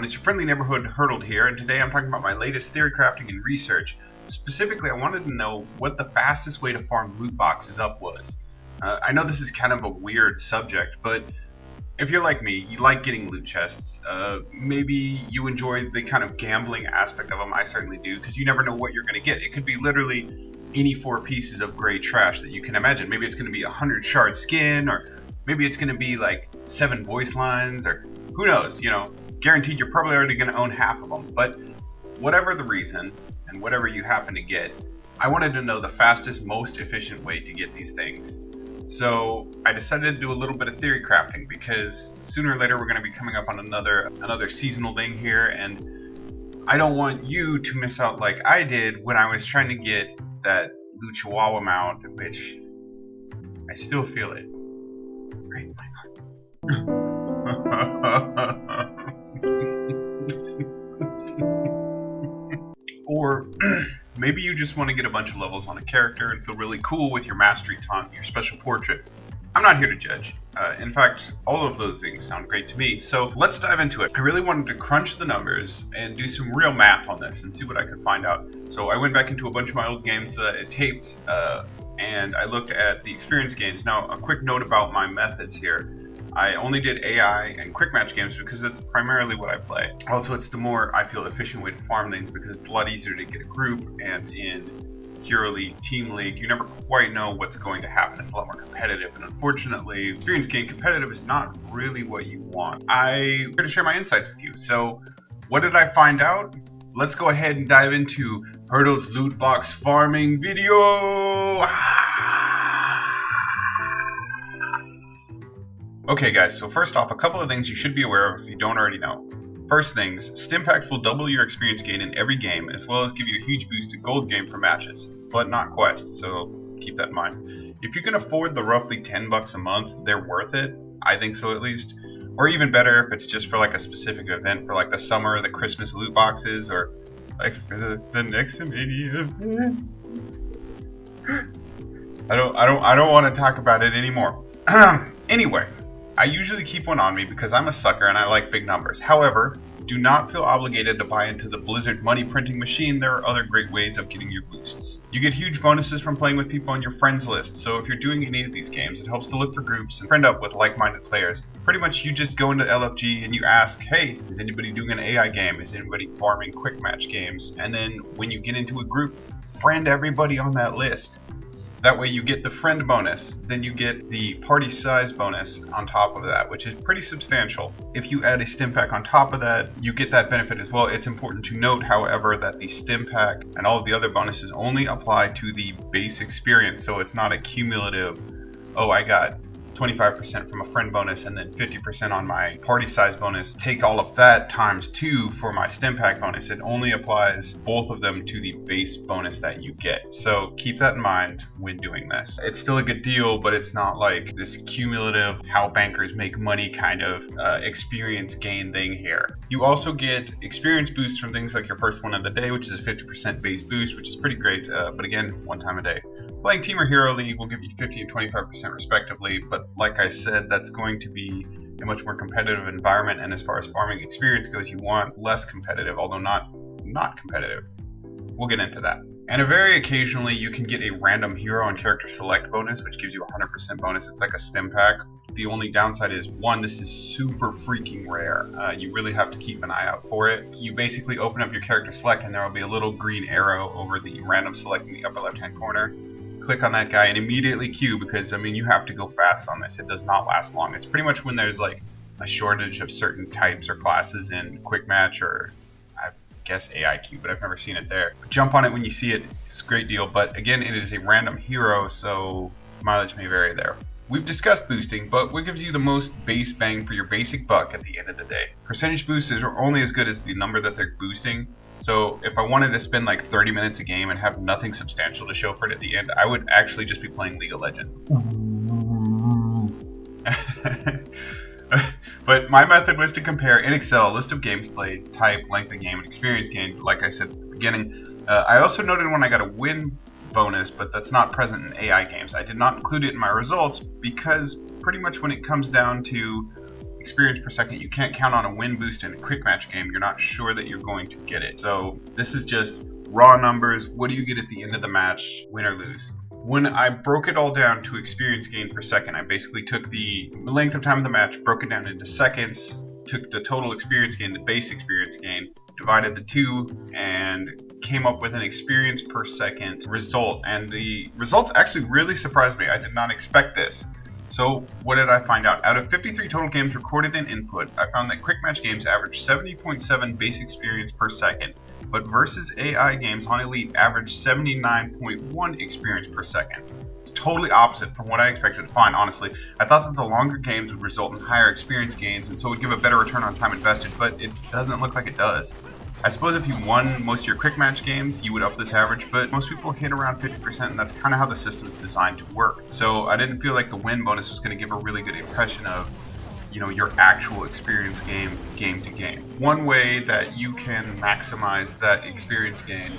everyone, it's your friendly neighborhood Hurdled here, and today I'm talking about my latest theory crafting and research. Specifically, I wanted to know what the fastest way to farm loot boxes up was. I know this is kind of a weird subject, but if you're like me, you like getting loot chests. Maybe you enjoy the kind of gambling aspect of them. I certainly do, because you never know what you're going to get. It could be literally any 4 pieces of gray trash that you can imagine. Maybe it's going to be 100 shard skin, or maybe it's going to be like 7 voice lines, or who knows, guaranteed you're probably already going to own half of them. But whatever the reason, and whatever you happen to get, I wanted to know the fastest, most efficient way to get these things. So I decided to do a little bit of theory crafting, because sooner or later we're going to be coming up on another seasonal thing here, and I don't want you to miss out like I did when I was trying to get that loot chihuahua mount, which I still feel it right in my heart. Or maybe you just want to get a bunch of levels on a character and feel really cool with your mastery taunt, your special portrait. I'm not here to judge. In fact, all of those things sound great to me. So let's dive into it. I really wanted to crunch the numbers and do some real math on this and see what I could find out. So I went back into a bunch of my old games that I taped, and I looked at the experience gains. Now, a quick note about my methods here. I only did AI and quick match games because that's primarily what I play. Also, it's the more, I feel, efficient way to farm things because it's a lot easier to get a group, and in Hero League, Team League, you never quite know what's going to happen. It's a lot more competitive, and unfortunately, experience game competitive is not really what you want. I'm here to share my insights with you. So, what did I find out? Let's go ahead and dive into Hurdled's loot box farming video. Okay guys, so first off, a couple of things you should be aware of if you don't already know. First things, stim packs will double your experience gain in every game, as well as give you a huge boost to gold game for matches, but not quests, so keep that in mind. If you can afford the roughly $10 a month, they're worth it. I think so, at least. Or even better if it's just for like a specific event, for like the summer or the Christmas loot boxes, or like for the next Mania event. I don't want to talk about it anymore. Anyway, I usually keep one on me because I'm a sucker and I like big numbers. However, do not feel obligated to buy into the Blizzard money printing machine. There are other great ways of getting your boosts. You get huge bonuses from playing with people on your friends list, so if you're doing any of these games, it helps to look for groups and friend up with like-minded players. Pretty much you just go into LFG and you ask, hey, is anybody doing an AI game? Is anybody farming quick match games? And then when you get into a group, friend everybody on that list. That way you get the friend bonus, then you get the party size bonus on top of that, which is pretty substantial. If you add a stim pack on top of that, you get that benefit as well. It's important to note, however, that the stim pack and all of the other bonuses only apply to the base experience, so it's not a cumulative, oh, I got 25% from a friend bonus and then 50% on my party size bonus. Take all of that times 2 for my stim pack bonus. It only applies both of them to the base bonus that you get. So keep that in mind when doing this. It's still a good deal, but it's not like this cumulative how bankers make money kind of experience gain thing here. You also get experience boosts from things like your first one of the day, which is a 50% base boost, which is pretty great, but again, 1 time a day. Playing Team or Hero League will give you 50 and 25% respectively, but like I said, that's going to be a much more competitive environment, and as far as farming experience goes, you want less competitive, although not competitive. We'll get into that. And very occasionally you can get a random hero and character select bonus, which gives you a 100% bonus. It's like a stim pack. The only downside is, one, this is super freaking rare. You really have to keep an eye out for it. You basically open up your character select and there will be a little green arrow over the random select in the upper left hand corner. Click on that guy and immediately queue, because I mean you have to go fast on this. It does not last long. It's pretty much when there's like a shortage of certain types or classes in quick match, or I guess AI queue, but I've never seen it there. Jump on it when you see it. It's a great deal, but again, it is a random hero, so mileage may vary there. We've discussed boosting, but what gives you the most base bang for your basic buck at the end of the day? Percentage boosts are only as good as the number that they're boosting. So if I wanted to spend like 30 minutes a game and have nothing substantial to show for it at the end, I would actually just be playing League of Legends. But my method was to compare in Excel a list of games played, type, length of game, and experience gained, like I said at the beginning. I also noted when I got a win bonus, but that's not present in AI games. I did not include it in my results because pretty much when it comes down to experience per second. You can't count on a win boost in a quick match game. You're not sure that you're going to get it. So this is just raw numbers. What do you get at the end of the match, win or lose? When I broke it all down to experience gain per second, I basically took the length of time of the match, broke it down into seconds, took the total experience gain, the base experience gain, divided the two, and came up with an experience per second result. And the results actually really surprised me. I did not expect this. So what did I find out? Out of 53 total games recorded in input, I found that quick match games average 70.7 base experience per second, but versus AI games on Elite average 79.1 experience per second. It's totally opposite from what I expected to find, honestly. I thought that the longer games would result in higher experience gains and so would give a better return on time invested, but it doesn't look like it does. I suppose if you won most of your quick match games, you would up this average, but most people hit around 50%, and that's kind of how the system is designed to work. So I didn't feel like the win bonus was going to give a really good impression of, you know, your actual experience game to game. One way that you can maximize that experience gain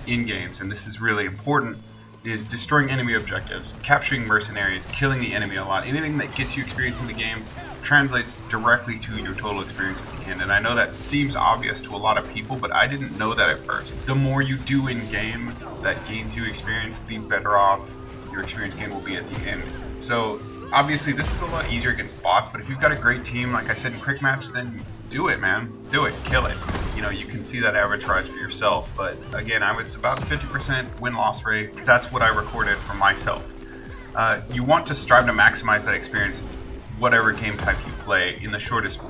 in games, and this is really important, is destroying enemy objectives, capturing mercenaries, killing the enemy a lot. Anything that gets you experience in the game translates directly to your total experience at the end. And I know that seems obvious to a lot of people, but I didn't know that at first. The more you do in game that gains you experience, the better off your experience gain will be at the end. So obviously this is a lot easier against bots, but if you've got a great team, like I said in quick match, then do it, man. Do it. Kill it. You know, you can see that average rise for yourself. But again, I was about 50% win-loss rate. That's what I recorded for myself. You want to strive to maximize that experience, whatever game type you play, in the shortest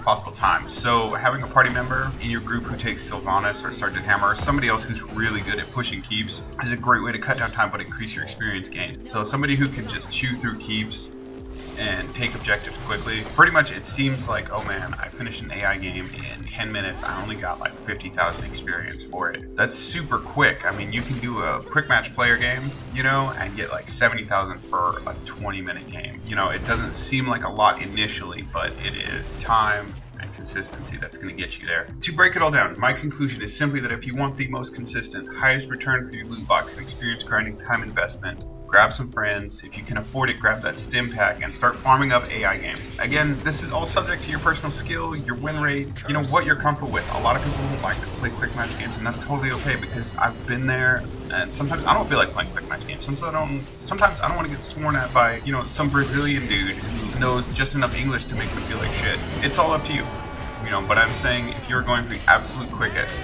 possible time. So having a party member in your group who takes Sylvanas or Sergeant Hammer, or somebody else who's really good at pushing keeps, is a great way to cut down time but increase your experience gain. So somebody who can just chew through keeps and take objectives quickly. Pretty much it seems like, oh man, I finished an AI game in 10 minutes, I only got like 50,000 experience for it. That's super quick. I mean, you can do a quick match player game, you know, and get like 70,000 for a 20-minute game. You know, it doesn't seem like a lot initially, but it is time and consistency that's going to get you there. To break it all down, my conclusion is simply that if you want the most consistent, highest return for your loot box and experience grinding time investment, grab some friends. If you can afford it, grab that stim pack and start farming up AI games. Again, this is all subject to your personal skill, your win rate, you know, what you're comfortable with. A lot of people don't like to play quick match games, and that's totally okay, because I've been there, and sometimes I don't feel like playing quick match games. Sometimes I don't want to get sworn at by, you know, some Brazilian dude who knows just enough English to make them feel like shit. It's all up to you. You know, but I'm saying if you're going for the absolute quickest,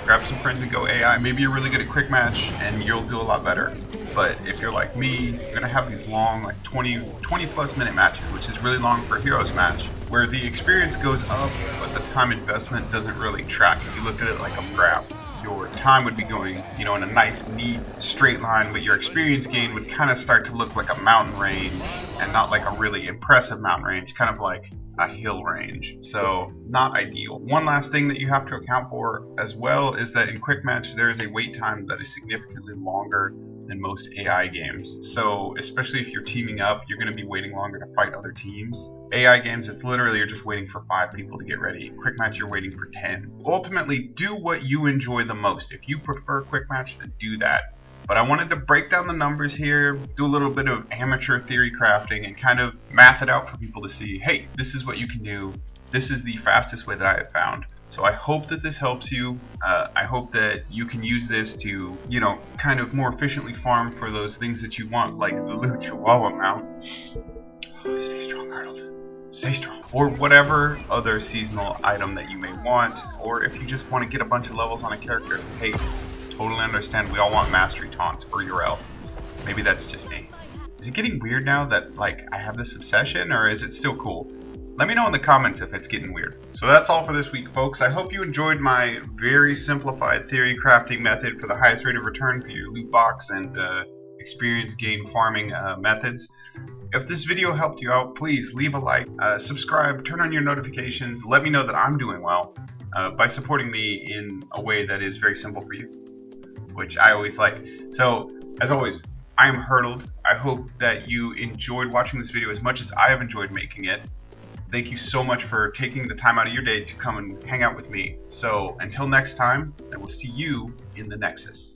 grab some friends and go AI. Maybe you're really good at quick match and you'll do a lot better. But if you're like me, you're gonna have these long, like 20 plus minute matches, which is really long for a Heroes match, where the experience goes up, but the time investment doesn't really track. If you look at it like a graph, your time would be going, you know, in a nice, neat, straight line, but your experience gain would kind of start to look like a mountain range, and not like a really impressive mountain range, kind of like a hill range. So not ideal. One last thing that you have to account for as well is that in quick match there is a wait time that is significantly longer than most AI games. So especially if you're teaming up, you're going to be waiting longer to fight other teams. AI games, it's literally you're just waiting for 5 people to get ready. Quick match, you're waiting for 10. Ultimately, do what you enjoy the most. If you prefer quick match, then do that. But I wanted to break down the numbers here, do a little bit of amateur theory crafting, and kind of math it out for people to see, hey, this is what you can do. This is the fastest way that I have found. So I hope that this helps you. I hope that you can use this to, you know, kind of more efficiently farm for those things that you want, like the Loot Chihuahua mount. Oh, stay strong, Arnold. Stay strong. Or whatever other seasonal item that you may want, or if you just want to get a bunch of levels on a character, hey, totally understand. We all want mastery taunts for your elf. Maybe that's just me. Is it getting weird now that, like, I have this obsession, or is it still cool? Let me know in the comments if it's getting weird. So that's all for this week, folks. I hope you enjoyed my very simplified theory crafting method for the highest rate of return for your loot box and experience gain farming methods. If this video helped you out, please leave a like, subscribe, turn on your notifications, let me know that I'm doing well by supporting me in a way that is very simple for you, which I always like. So, as always, I am Hurdled. I hope that you enjoyed watching this video as much as I have enjoyed making it. Thank you so much for taking the time out of your day to come and hang out with me. So, until next time, I will see you in the Nexus.